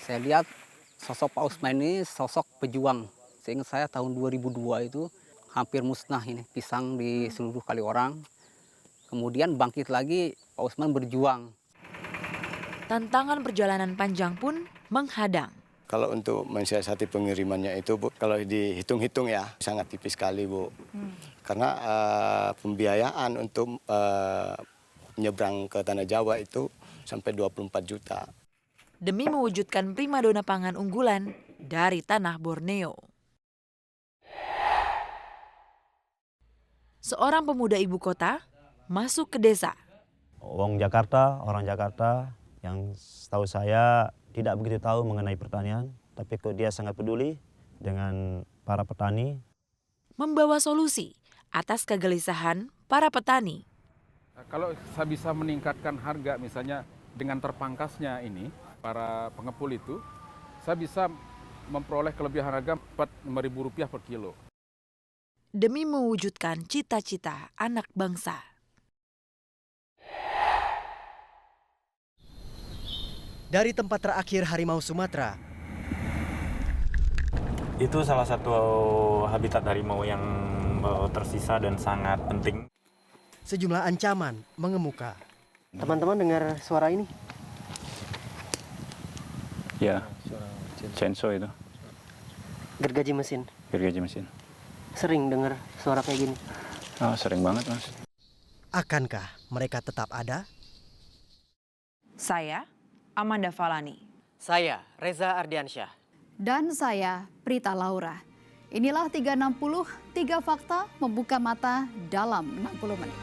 Saya lihat sosok Pak Usman ini sosok pejuang. Seingat saya tahun 2002 itu hampir musnah ini pisang di seluruh Kaliorang. Kemudian bangkit lagi, Pak Usman berjuang. Tantangan perjalanan panjang pun menghadang. Kalau untuk mensiasati pengirimannya itu, Bu, kalau dihitung-hitung ya sangat tipis sekali, Bu. Karena pembiayaan untuk menyeberang ke Tanah Jawa itu sampai 24 juta. Demi mewujudkan primadona pangan unggulan dari tanah Borneo. Seorang pemuda ibu kota masuk ke desa. Orang Jakarta yang setahu saya tidak begitu tahu mengenai pertanian, tapi kok dia sangat peduli dengan para petani. Membawa solusi atas kegelisahan para petani. Kalau saya bisa meningkatkan harga misalnya dengan terpangkasnya ini, para pengepul itu, saya bisa memperoleh kelebihan harga Rp45.000 per kilo. Demi mewujudkan cita-cita anak bangsa. Dari tempat terakhir harimau Sumatera, Itu salah satu habitat harimau yang tersisa dan sangat penting. sejumlah ancaman mengemuka. Teman-teman dengar suara ini? Ya, chainsaw itu, Gergaji mesin. gergaji mesin. Sering dengar suara kayak gini. Oh, sering banget, Mas. Akankah mereka tetap ada? Saya, Amanda Falani. Saya Reza Ardiansyah. Dan saya Prita Laura. Inilah 360, 3 fakta membuka mata dalam 60 menit.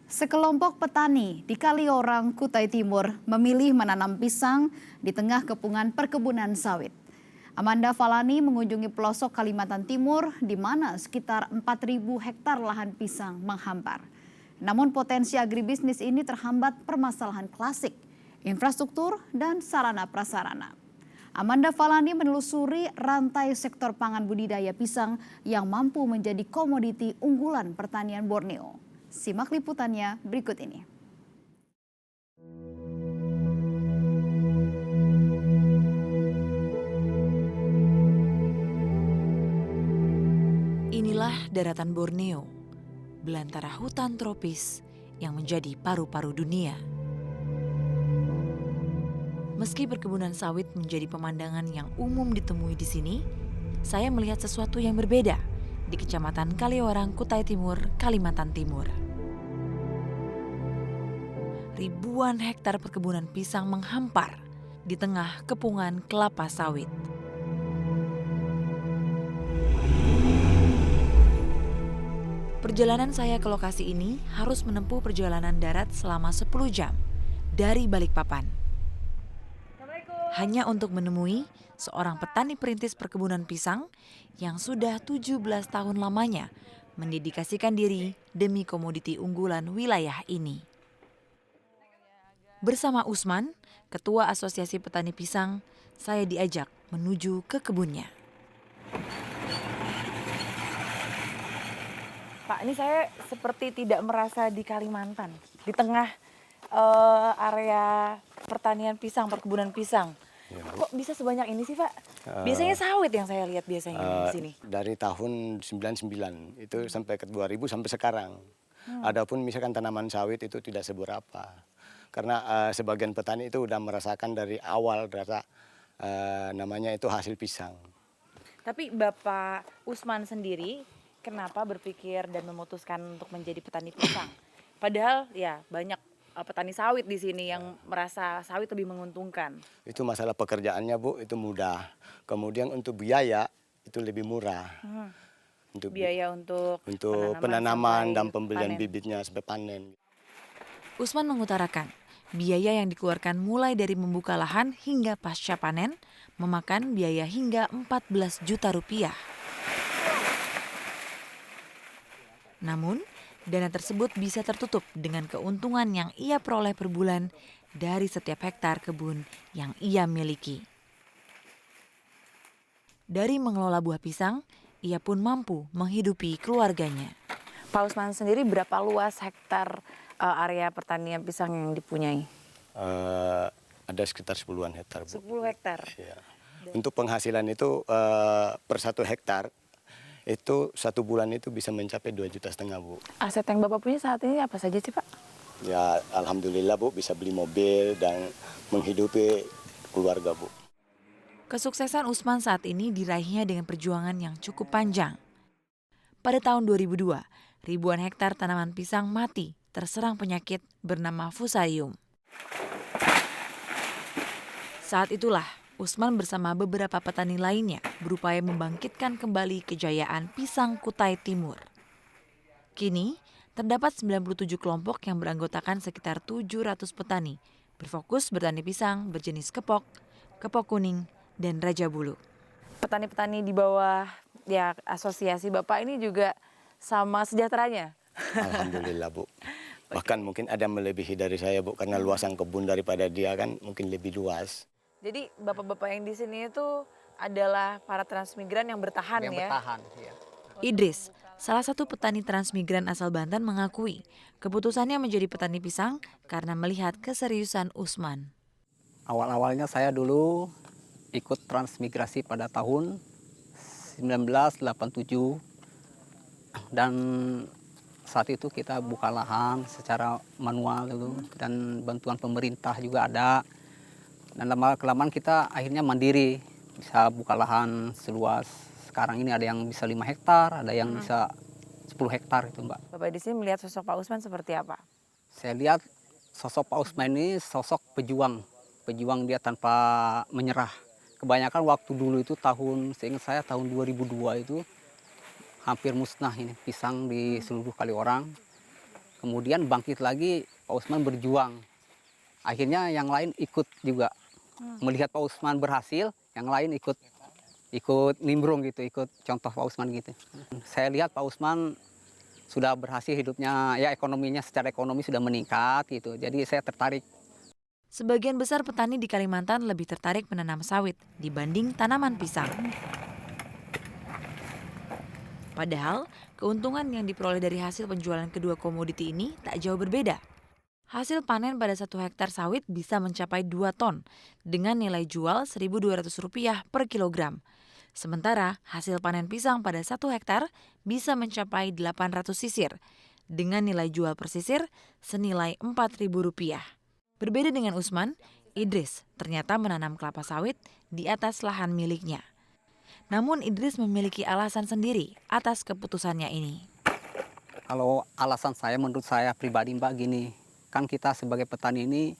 Sekelompok petani di Kaliorang, Kutai Timur memilih menanam pisang di tengah kepungan perkebunan sawit. Amanda Falani mengunjungi pelosok Kalimantan Timur di mana sekitar 4.000 hektar lahan pisang menghampar. Namun potensi agribisnis ini terhambat permasalahan klasik, infrastruktur dan sarana prasarana. Amanda Falani menelusuri rantai sektor pangan budidaya pisang yang mampu menjadi komoditi unggulan pertanian Borneo. Simak liputannya berikut ini. Inilah daratan Borneo, belantara hutan tropis yang menjadi paru-paru dunia. Meski perkebunan sawit menjadi pemandangan yang umum ditemui di sini, saya melihat sesuatu yang berbeda di Kecamatan Kaliorang, Kutai Timur, Kalimantan Timur. Ribuan hektar perkebunan pisang menghampar di tengah kepungan kelapa sawit. Perjalanan saya ke lokasi ini harus menempuh perjalanan darat selama 10 jam dari Balikpapan. Hanya untuk menemui seorang petani perintis perkebunan pisang yang sudah 17 tahun lamanya mendedikasikan diri demi komoditi unggulan wilayah ini. Bersama Usman, Ketua Asosiasi Petani Pisang, saya diajak menuju ke kebunnya. Pak, ini saya seperti tidak merasa di Kalimantan, di tengah area pertanian pisang, perkebunan pisang. Ya, Kok bisa sebanyak ini sih, Pak? Biasanya sawit yang saya lihat biasanya di sini. Dari tahun 99 itu sampai ke 2000 sampai sekarang. Adapun misalkan tanaman sawit itu tidak seberapa. Karena sebagian petani itu udah merasakan dari awal rasa namanya itu hasil pisang. Tapi Bapak Usman sendiri kenapa berpikir dan memutuskan untuk menjadi petani pisang? Padahal ya banyak petani sawit di sini yang merasa sawit lebih menguntungkan. Itu masalah pekerjaannya, Bu, itu mudah. Kemudian untuk biaya itu lebih murah. Untuk Biaya untuk penanaman dan sampai pembelian panen. bibitnya sampai panen. Usman mengutarakan, biaya yang dikeluarkan mulai dari membuka lahan hingga pasca panen memakan biaya hingga 14 juta rupiah. Namun, Dana tersebut bisa tertutup dengan keuntungan yang ia peroleh per bulan dari setiap hektar kebun yang ia miliki. Dari mengelola buah pisang, ia pun mampu menghidupi keluarganya. Pak Usman sendiri berapa luas hektar area pertanian pisang yang dipunyai? Ada sekitar 10-an hektar, Bu. 10 hektar. Ya. Untuk penghasilan itu per 1 hektar itu 1 bulan itu bisa mencapai 2,5 juta, Bu. Aset yang Bapak punya saat ini apa saja sih, Pak? Ya, alhamdulillah, Bu, bisa beli mobil dan menghidupi keluarga, Bu. Kesuksesan Usman saat ini diraihnya dengan perjuangan yang cukup panjang. Pada tahun 2002, ribuan hektar tanaman pisang mati terserang penyakit bernama Fusarium. Saat itulah Usman bersama beberapa petani lainnya berupaya membangkitkan kembali kejayaan pisang Kutai Timur. Kini, terdapat 97 kelompok yang beranggotakan sekitar 700 petani, berfokus bertani pisang berjenis kepok, kepok kuning, dan Raja Bulu. Petani-petani di bawah ya asosiasi Bapak ini juga sama sejahteranya? Alhamdulillah, Bu. Bahkan mungkin ada melebihi dari saya, Bu, karena luasan kebun daripada dia kan mungkin lebih luas. Jadi bapak-bapak yang di sini itu adalah para transmigran yang bertahan ya? Bertahan, ya. Idris, salah satu petani transmigran asal Banten mengakui keputusannya menjadi petani pisang karena melihat keseriusan Usman. Awal-awalnya saya dulu ikut transmigrasi pada tahun 1987 dan saat itu kita buka lahan secara manual dulu dan bantuan pemerintah juga ada. Dan lama-kelamaan kita akhirnya mandiri, bisa buka lahan seluas. Sekarang ini ada yang bisa 5 hektar, ada yang bisa 10 hektar itu, Mbak. Bapak di sini melihat sosok Pak Usman seperti apa? Saya lihat sosok Pak Usman ini sosok pejuang. Pejuang dia tanpa menyerah. Kebanyakan waktu dulu itu seingat saya tahun 2002 itu hampir musnah ini pisang di seluruh Kaliorang. Kemudian bangkit lagi, Pak Usman berjuang. Akhirnya yang lain ikut juga. Melihat Pak Usman berhasil, yang lain ikut nimbrung gitu, ikut contoh Pak Usman gitu. Saya lihat Pak Usman sudah berhasil hidupnya, ya ekonominya secara ekonomi sudah meningkat gitu. Jadi saya tertarik. Sebagian besar petani di Kalimantan lebih tertarik menanam sawit dibanding tanaman pisang. Padahal, keuntungan yang diperoleh dari hasil penjualan kedua komoditi ini tak jauh berbeda. Hasil panen pada 1 hektar sawit bisa mencapai 2 ton dengan nilai jual Rp1.200 per kilogram. Sementara hasil panen pisang pada 1 hektar bisa mencapai 800 sisir dengan nilai jual per sisir senilai Rp4.000. Berbeda dengan Usman, Idris ternyata menanam kelapa sawit di atas lahan miliknya. Namun Idris memiliki alasan sendiri atas keputusannya ini. Kalau alasan saya, menurut saya pribadi, Mbak, gini. Kan kita sebagai petani ini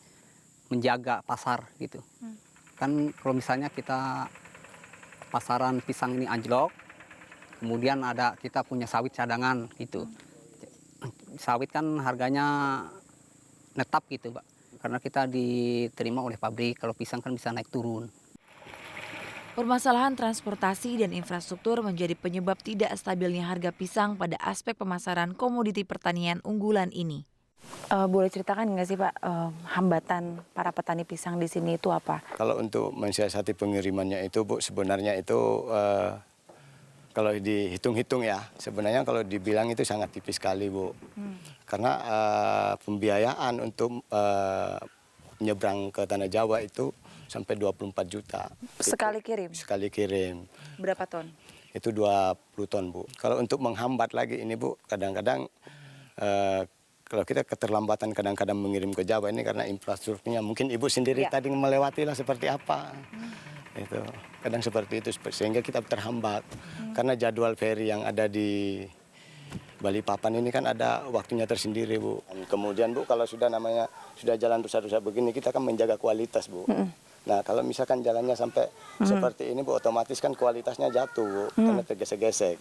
menjaga pasar gitu. Kan kalau misalnya kita pasaran pisang ini anjlok, kemudian kita punya sawit cadangan gitu. Sawit kan harganya netap gitu, Mbak. Karena kita diterima oleh pabrik, kalau pisang kan bisa naik turun. Permasalahan transportasi dan infrastruktur menjadi penyebab tidak stabilnya harga pisang pada aspek pemasaran komoditi pertanian unggulan ini. Boleh ceritakan nggak sih Pak, hambatan para petani pisang di sini itu apa? Kalau untuk mensiasati pengirimannya itu, Bu, sebenarnya itu kalau dihitung-hitung ya, sebenarnya kalau dibilang itu sangat tipis sekali, Bu. Karena pembiayaan untuk menyeberang ke Tanah Jawa itu sampai 24 juta. Sekali kirim? Sekali kirim. Berapa ton? Itu 20 ton, Bu. Kalau untuk menghambat lagi ini, Bu, kadang-kadang kalau kita keterlambatan kadang-kadang mengirim ke Jawa ini karena infrastrukturnya mungkin Ibu sendiri tadi melewati lah seperti apa. Itu kadang seperti itu sehingga kita terhambat. Karena jadwal ferry yang ada di Balikpapan ini kan ada waktunya tersendiri, Bu. Kemudian, Bu, kalau sudah jalan rusak-rusak begini, kita kan menjaga kualitas, Bu. Nah, kalau misalkan jalannya sampai seperti ini, Bu, otomatis kan kualitasnya jatuh, Bu, karena tergesek-gesek.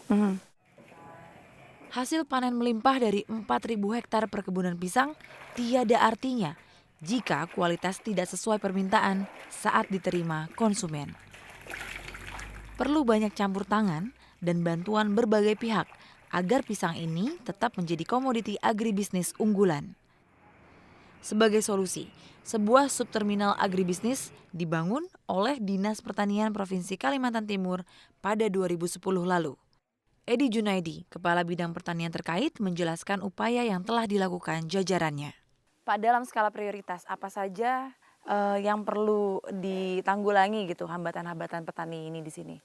Hasil panen melimpah dari 4.000 hektar perkebunan pisang tiada artinya jika kualitas tidak sesuai permintaan saat diterima konsumen. Perlu banyak campur tangan dan bantuan berbagai pihak agar pisang ini tetap menjadi komoditi agribisnis unggulan. Sebagai solusi, sebuah subterminal agribisnis dibangun oleh Dinas Pertanian Provinsi Kalimantan Timur pada 2010 lalu. Edi Junaidi, Kepala Bidang Pertanian terkait, menjelaskan upaya yang telah dilakukan jajarannya. Pak, dalam skala prioritas, apa saja yang perlu ditanggulangi gitu hambatan-hambatan petani ini di sini?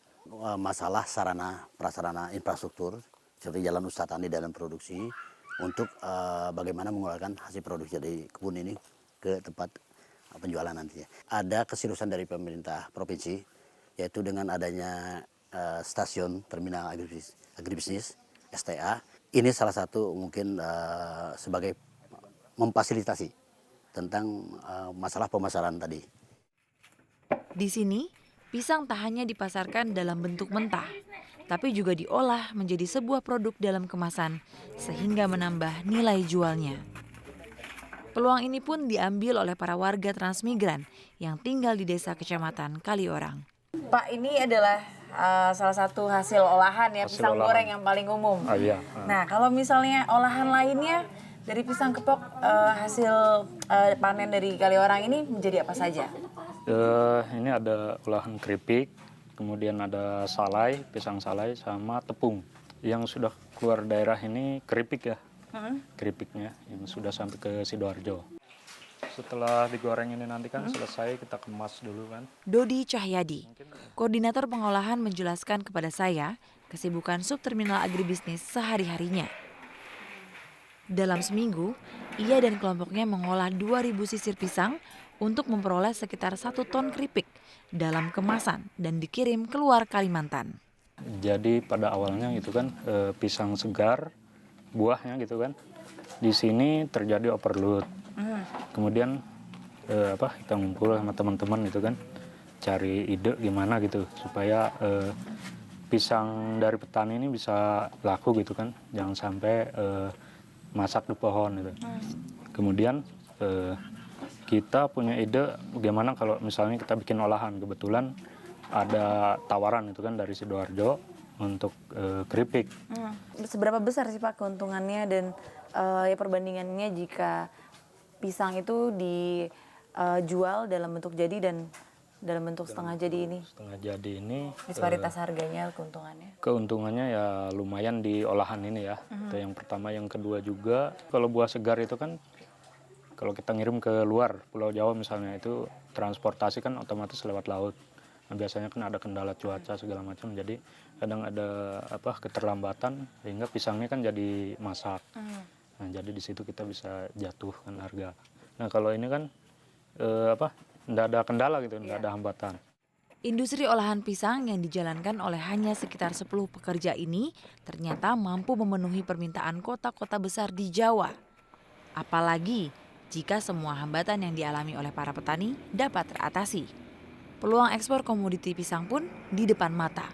Masalah sarana prasarana infrastruktur seperti jalan usaha tani dan produksi untuk bagaimana mengeluarkan hasil produksi dari kebun ini ke tempat penjualan nantinya. Ada keseriusan dari pemerintah provinsi yaitu dengan adanya stasiun terminal agribisnis STA. Ini salah satu mungkin sebagai memfasilitasi tentang masalah pemasaran tadi. Di sini, pisang tak hanya dipasarkan dalam bentuk mentah, tapi juga diolah menjadi sebuah produk dalam kemasan sehingga menambah nilai jualnya. Peluang ini pun diambil oleh para warga transmigran yang tinggal di desa kecamatan Kaliorang. Pak, ini adalah salah satu hasil olahan ya, pisang goreng yang paling umum. Iya. Nah, kalau misalnya olahan lainnya dari pisang kepok, hasil panen dari Kaliorang ini menjadi apa saja? Ini ada olahan keripik, kemudian ada salai, pisang salai sama tepung. Yang sudah keluar daerah ini keripik ya, keripiknya yang sudah sampai ke Sidoarjo. Setelah digoreng ini nanti kan selesai, kita kemas dulu kan. Dodi Cahyadi, koordinator pengolahan, menjelaskan kepada saya kesibukan subterminal agribisnis sehari-harinya. Dalam seminggu, ia dan kelompoknya mengolah 2.000 sisir pisang untuk memperoleh sekitar 1 ton keripik dalam kemasan dan dikirim keluar Kalimantan. Jadi pada awalnya gitu kan pisang segar, buahnya gitu kan. Di sini terjadi overload. Kemudian kita ngumpul sama teman-teman gitu kan, cari ide gimana gitu supaya pisang dari petani ini bisa laku gitu kan, jangan sampai masak di pohon gitu. Kemudian kita punya ide bagaimana kalau misalnya kita bikin olahan. Kebetulan ada tawaran itu kan dari Sidoarjo untuk keripik. Seberapa besar sih Pak keuntungannya dan ya perbandingannya jika pisang itu dijual dalam bentuk jadi dan dalam bentuk setengah jadi ini? Setengah jadi ini. Disparitas harganya, keuntungannya? Keuntungannya ya lumayan di olahan ini ya. Itu yang pertama. Yang kedua juga kalau buah segar itu kan kalau kita ngirim ke luar Pulau Jawa misalnya, itu transportasi kan otomatis lewat laut. Nah, biasanya kan ada kendala cuaca segala macam, jadi kadang ada keterlambatan sehingga pisangnya kan jadi masak. Nah, jadi di situ kita bisa jatuhkan harga. Nah, kalau ini kan nggak ada kendala gitu, nggak ada hambatan. Industri olahan pisang yang dijalankan oleh hanya sekitar 10 pekerja ini ternyata mampu memenuhi permintaan kota-kota besar di Jawa. Apalagi jika semua hambatan yang dialami oleh para petani dapat teratasi. Peluang ekspor komoditi pisang pun di depan mata.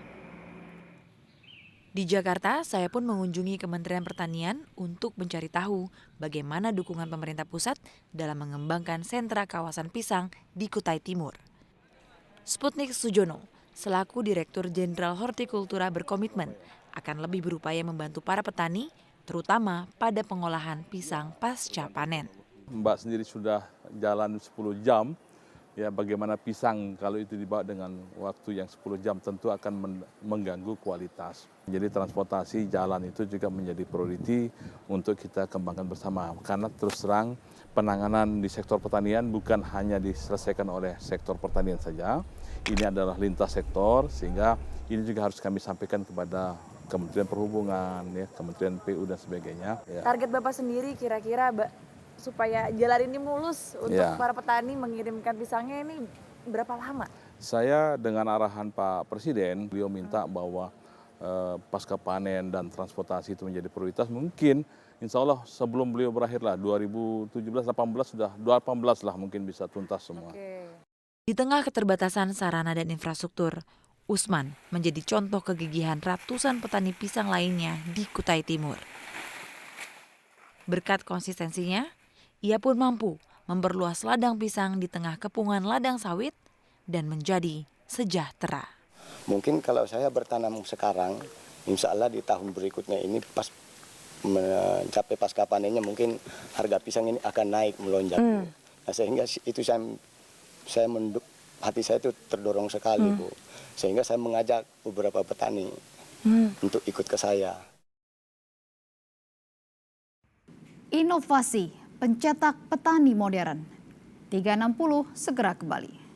Di Jakarta, saya pun mengunjungi Kementerian Pertanian untuk mencari tahu bagaimana dukungan pemerintah pusat dalam mengembangkan sentra kawasan pisang di Kutai Timur. Sputnik Sujono, selaku Direktur Jenderal Hortikultura, berkomitmen akan lebih berupaya membantu para petani, terutama pada pengolahan pisang pasca panen. Mbak sendiri sudah jalan 10 jam, ya bagaimana pisang kalau itu dibawa dengan waktu yang 10 jam tentu akan mengganggu kualitas. Jadi transportasi jalan itu juga menjadi prioriti untuk kita kembangkan bersama. Karena terus terang penanganan di sektor pertanian bukan hanya diselesaikan oleh sektor pertanian saja. Ini adalah lintas sektor, sehingga ini juga harus kami sampaikan kepada Kementerian Perhubungan, ya, Kementerian PU dan sebagainya. Ya. Target Bapak sendiri kira-kira supaya jalan ini mulus untuk para petani mengirimkan pisangnya ini berapa lama? Saya dengan arahan Pak Presiden, beliau minta bahwa pasca panen dan transportasi itu menjadi prioritas. Mungkin insya Allah sebelum beliau berakhir lah, 2017-18 sudah 2018 lah mungkin bisa tuntas semua. Di tengah keterbatasan sarana dan infrastruktur, Usman menjadi contoh kegigihan ratusan petani pisang lainnya di Kutai Timur. Berkat konsistensinya, ia pun mampu memperluas ladang pisang di tengah kepungan ladang sawit dan menjadi sejahtera. Mungkin kalau saya bertanam sekarang Insya Allah di tahun berikutnya ini pas mencapai pasca panennya mungkin harga pisang ini akan naik melonjak. Nah, sehingga itu hati saya itu terdorong sekali, Bu. Sehingga saya mengajak beberapa petani untuk ikut ke saya. Inovasi pencetak petani modern. 360 segera kembali.